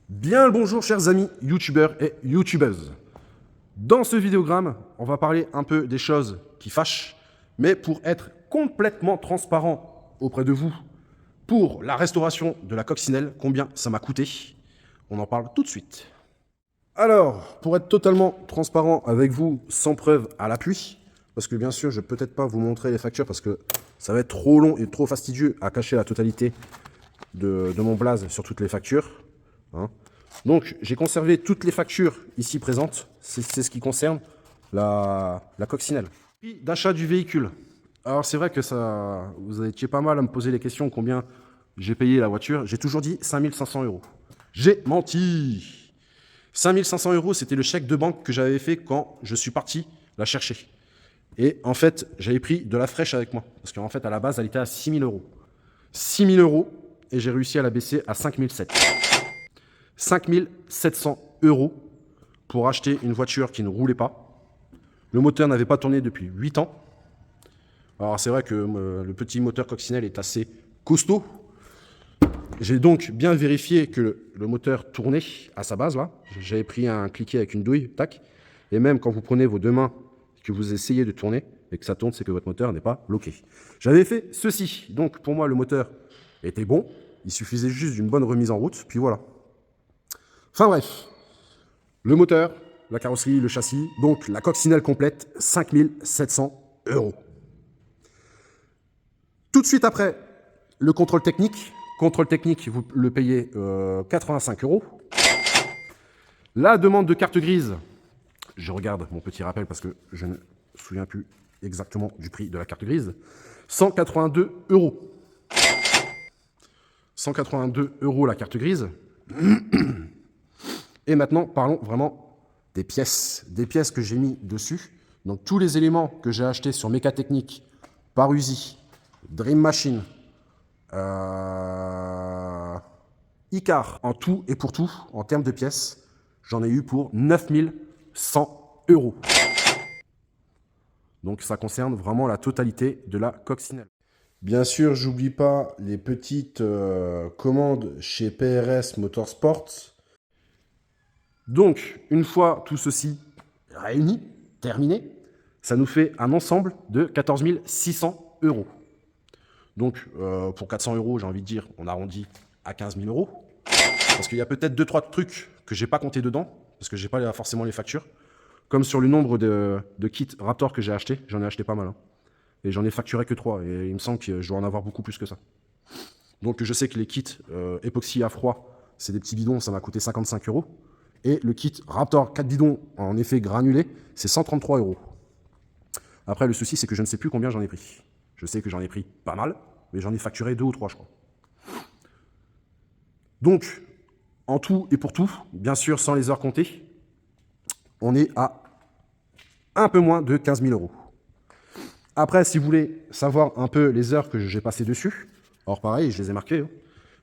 Bien le bonjour chers amis youtubeurs et youtubeuses. Dans ce vidéogramme, on va parler un peu des choses qui fâchent, mais pour être complètement transparent auprès de vous, pour la restauration de la coccinelle, combien ça m'a coûté, on en parle tout de suite. Alors, pour être totalement transparent avec vous, sans preuve à l'appui, parce que bien sûr, je ne vais peut-être pas vous montrer les factures, parce que ça va être trop long et trop fastidieux à cacher la totalité de mon blaze sur toutes les factures. Hein. Donc, j'ai conservé toutes les factures ici présentes. C'est ce qui concerne la coccinelle. Prix d'achat du véhicule. Alors, c'est vrai que ça, vous étiez pas mal à me poser les questions combien j'ai payé la voiture. J'ai toujours dit 5 500 €. J'ai menti. 5 500 €, c'était le chèque de banque que j'avais fait quand je suis parti la chercher. Et en fait, j'avais pris de la fraîche avec moi. Parce qu'en fait, à la base, elle était à 6 000 €. 6 000 € et j'ai réussi à la baisser à 5 700. 5 700 € pour acheter une voiture qui ne roulait pas. Le moteur n'avait pas tourné depuis 8 ans. Alors c'est vrai que le petit moteur coccinelle est assez costaud. J'ai donc bien vérifié que le moteur tournait à sa base là. J'avais pris un cliquet avec une douille, tac. Et même quand vous prenez vos deux mains, que vous essayez de tourner et que ça tourne, c'est que votre moteur n'est pas bloqué. J'avais fait ceci. Donc pour moi, le moteur était bon. Il suffisait juste d'une bonne remise en route. Puis voilà. Enfin bref, le moteur, la carrosserie, le châssis, donc la coccinelle complète, 5 700 €. Tout de suite après, le contrôle technique. Contrôle technique, vous le payez 85 €. La demande de carte grise, je regarde mon petit rappel parce que je ne me souviens plus exactement du prix de la carte grise, 182 €. 182 € la carte grise. Et maintenant, parlons vraiment des pièces que j'ai mis dessus. Donc tous les éléments que j'ai achetés sur Mécatechnique, Parusi, Dream Machine, Icar, en tout et pour tout, en termes de pièces, j'en ai eu pour 9 100 €. Donc ça concerne vraiment la totalité de la coccinelle. Bien sûr, j'oublie pas les petites commandes chez PRS Motorsports. Donc, une fois tout ceci réuni, terminé, ça nous fait un ensemble de 14 600 €. Donc, pour 400 €, j'ai envie de dire, on arrondit à 15 000 €. Parce qu'il y a peut-être 2-3 trucs que j'ai pas compté dedans, parce que j'ai pas forcément les factures. Comme sur le nombre de kits Raptor que j'ai acheté, j'en ai acheté pas mal. Hein. Et j'en ai facturé que 3, et il me semble que je dois en avoir beaucoup plus que ça. Donc, je sais que les kits époxy à froid, c'est des petits bidons, ça m'a coûté 55 €. Et le kit Raptor 4 bidons en effet granulé, c'est 133 €. Après, le souci, c'est que je ne sais plus combien j'en ai pris. Je sais que j'en ai pris pas mal, mais j'en ai facturé 2 ou 3, je crois. Donc, en tout et pour tout, bien sûr, sans les heures comptées, on est à un peu moins de 15 000 €. Après, si vous voulez savoir un peu les heures que j'ai passées dessus, alors pareil, je les ai marquées.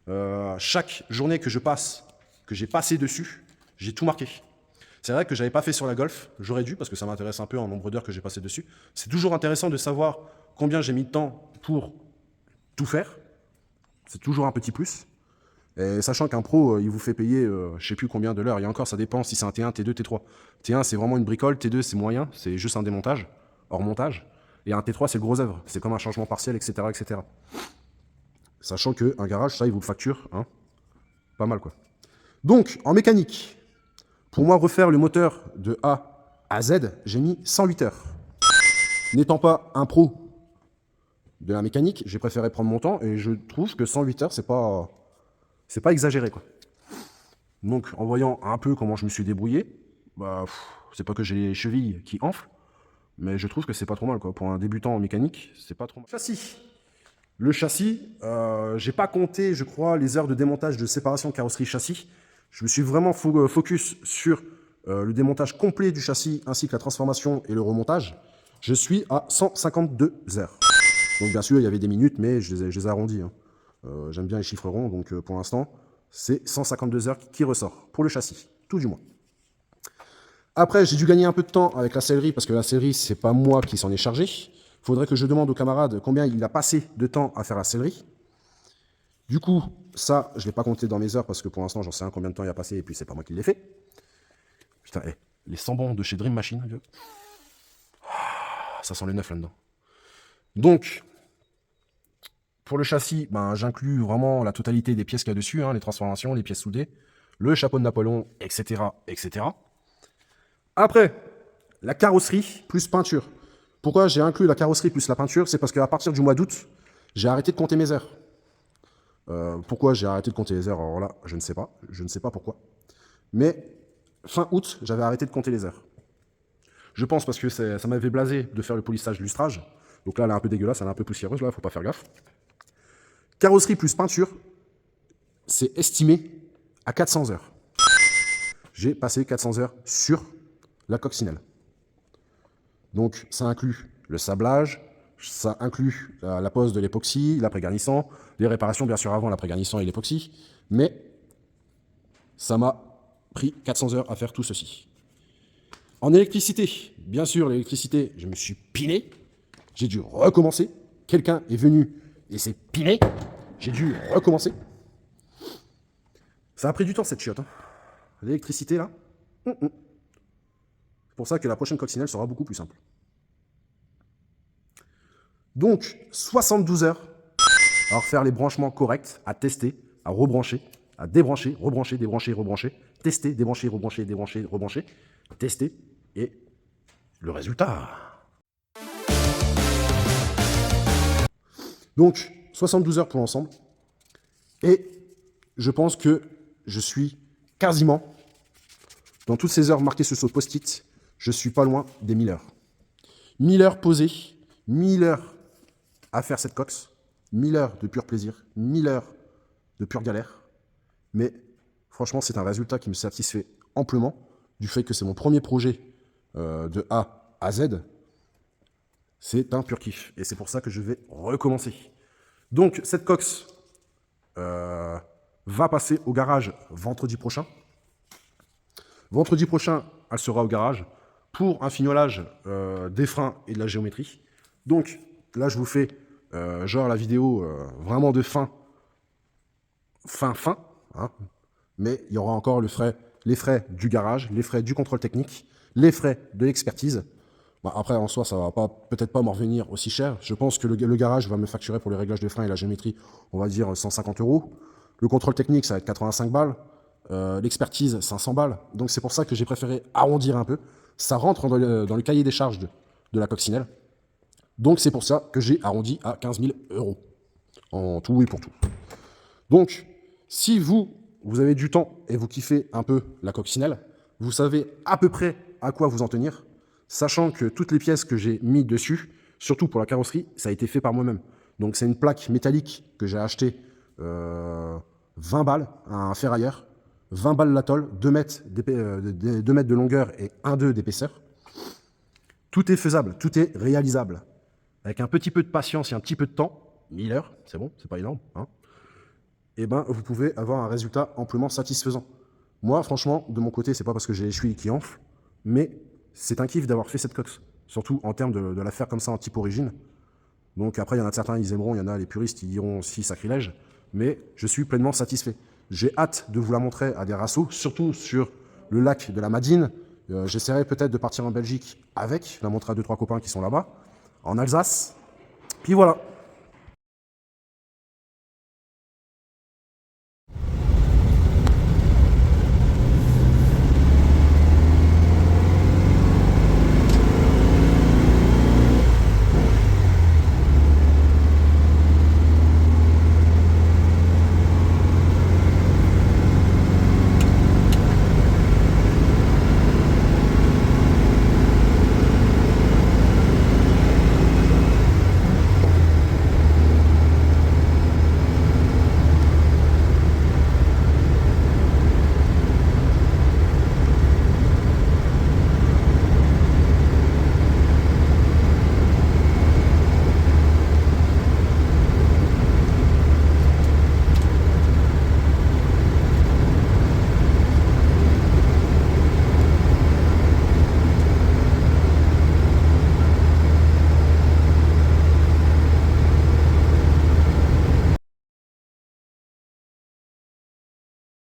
Hein. Chaque journée que je passe, que j'ai passé dessus, j'ai tout marqué. C'est vrai que je n'avais pas fait sur la Golf, j'aurais dû, parce que ça m'intéresse un peu en nombre d'heures que j'ai passé dessus. C'est toujours intéressant de savoir combien j'ai mis de temps pour tout faire. C'est toujours un petit plus. Et sachant qu'un pro, il vous fait payer, je ne sais plus combien de l'heure. Et encore, ça dépend si c'est un T1, T2, T3. T1, c'est vraiment une bricole. T2, c'est moyen. C'est juste un démontage, hors montage. Et un T3, c'est le gros œuvre. C'est comme un changement partiel, etc., etc. Sachant qu'un garage, ça, il vous le facture. Hein, pas mal, quoi. Donc, en mécanique, pour moi, refaire le moteur de A à Z, j'ai mis 108 heures. N'étant pas un pro de la mécanique, j'ai préféré prendre mon temps et je trouve que 108 heures, c'est pas exagéré, quoi. Donc, en voyant un peu comment je me suis débrouillé, bah, c'est pas que j'ai les chevilles qui enflent, mais je trouve que c'est pas trop mal, quoi. Pour un débutant en mécanique, c'est pas trop mal. Châssis. Le châssis, j'ai pas compté, je crois, les heures de démontage de séparation carrosserie-châssis. Je me suis vraiment focus sur le démontage complet du châssis ainsi que la transformation et le remontage. Je suis à 152 heures. Donc bien sûr, il y avait des minutes, mais je les ai arrondis. Hein. J'aime bien les chiffres ronds, donc pour l'instant, c'est 152 heures qui ressort pour le châssis, tout du moins. Après, j'ai dû gagner un peu de temps avec la sellerie, parce que la sellerie, c'est pas moi qui s'en ai chargé. Il faudrait que je demande aux camarades combien il a passé de temps à faire la sellerie. Du coup, ça, je ne l'ai pas compté dans mes heures parce que pour l'instant, j'en sais rien combien de temps il a passé et puis c'est pas moi qui l'ai fait. Putain, les sambons de chez Dream Machine, vieux. Ça sent les neufs là-dedans. Donc, pour le châssis, ben, j'inclus vraiment la totalité des pièces qu'il y a dessus, hein, les transformations, les pièces soudées, le chapeau de Napoléon, etc., etc. Après, la carrosserie plus peinture. Pourquoi j'ai inclus la carrosserie plus la peinture? C'est parce qu'à partir du mois d'août, j'ai arrêté de compter mes heures. Pourquoi j'ai arrêté de compter les heures? Alors là, je ne sais pas. Je ne sais pas pourquoi. Mais fin août, j'avais arrêté de compter les heures. Je pense parce que ça m'avait blasé de faire le polissage, lustrage. Donc là, elle est un peu dégueulasse, elle est un peu poussiéreuse, là, faut pas faire gaffe. Carrosserie plus peinture, c'est estimé à 400 heures. J'ai passé 400 heures sur la coccinelle. Donc ça inclut le sablage, ça inclut la pose de l'époxy, l'après-garnissant, les réparations bien sûr avant l'après-garnissant et l'époxy, mais ça m'a pris 400 heures à faire tout ceci. En électricité, bien sûr l'électricité, je me suis piné, j'ai dû recommencer, quelqu'un est venu et s'est piné, j'ai dû recommencer. Ça a pris du temps cette chiotte, hein. L'électricité là, C'est pour ça que la prochaine coccinelle sera beaucoup plus simple. Donc, 72 heures à refaire les branchements corrects, à tester, à rebrancher, à débrancher, rebrancher, débrancher, rebrancher, tester, débrancher, rebrancher, débrancher, rebrancher, tester, et le résultat. Donc, 72 heures pour l'ensemble, et je pense que je suis quasiment, dans toutes ces heures marquées sur ce post-it, je suis pas loin des 1000 heures. 1000 heures posées, 1000 heures à faire cette cox, 1000 heures de pur plaisir, 1000 heures de pure galère. Mais franchement, c'est un résultat qui me satisfait amplement du fait que c'est mon premier projet de A à Z. C'est un pur kiff. Et c'est pour ça que je vais recommencer. Donc, cette cox va passer au garage vendredi prochain. Vendredi prochain, elle sera au garage pour un fignolage des freins et de la géométrie. Donc, là, je vous fais genre la vidéo vraiment de fin, hein, mais il y aura encore les frais du garage, les frais du contrôle technique, les frais de l'expertise. Bah, après, en soi, ça va peut-être pas m'en revenir aussi cher. Je pense que le garage va me facturer pour les réglages de freins et la géométrie, on va dire 150 €. Le contrôle technique, ça va être 85 balles. L'expertise, 500 balles. Donc c'est pour ça que j'ai préféré arrondir un peu. Ça rentre dans le cahier des charges de la coccinelle. Donc c'est pour ça que j'ai arrondi à 15 000 € en tout et pour tout. Donc, si vous avez du temps et vous kiffez un peu la coccinelle, vous savez à peu près à quoi vous en tenir, sachant que toutes les pièces que j'ai mis dessus, surtout pour la carrosserie, ça a été fait par moi-même. Donc c'est une plaque métallique que j'ai achetée 20 balles à un ferrailleur, 20 balles la tôle, 2 mètres de longueur et 1,2 d'épaisseur. Tout est faisable, tout est réalisable. Avec un petit peu de patience et un petit peu de temps, 1000 heures, c'est bon, c'est pas énorme, hein, et ben vous pouvez avoir un résultat amplement satisfaisant. Moi, franchement, de mon côté, c'est pas parce que j'ai les chevilles qui enflent, mais c'est un kiff d'avoir fait cette cox. Surtout en termes de la faire comme ça en type origine. Donc après, il y en a de certains, ils aimeront, il y en a les puristes, ils diront aussi sacrilège, mais je suis pleinement satisfait. J'ai hâte de vous la montrer à des rassos, surtout sur le lac de la Madine. J'essaierai peut-être de partir en Belgique avec, la montrer à 2-3 copains qui sont là-bas, en Alsace. Puis voilà.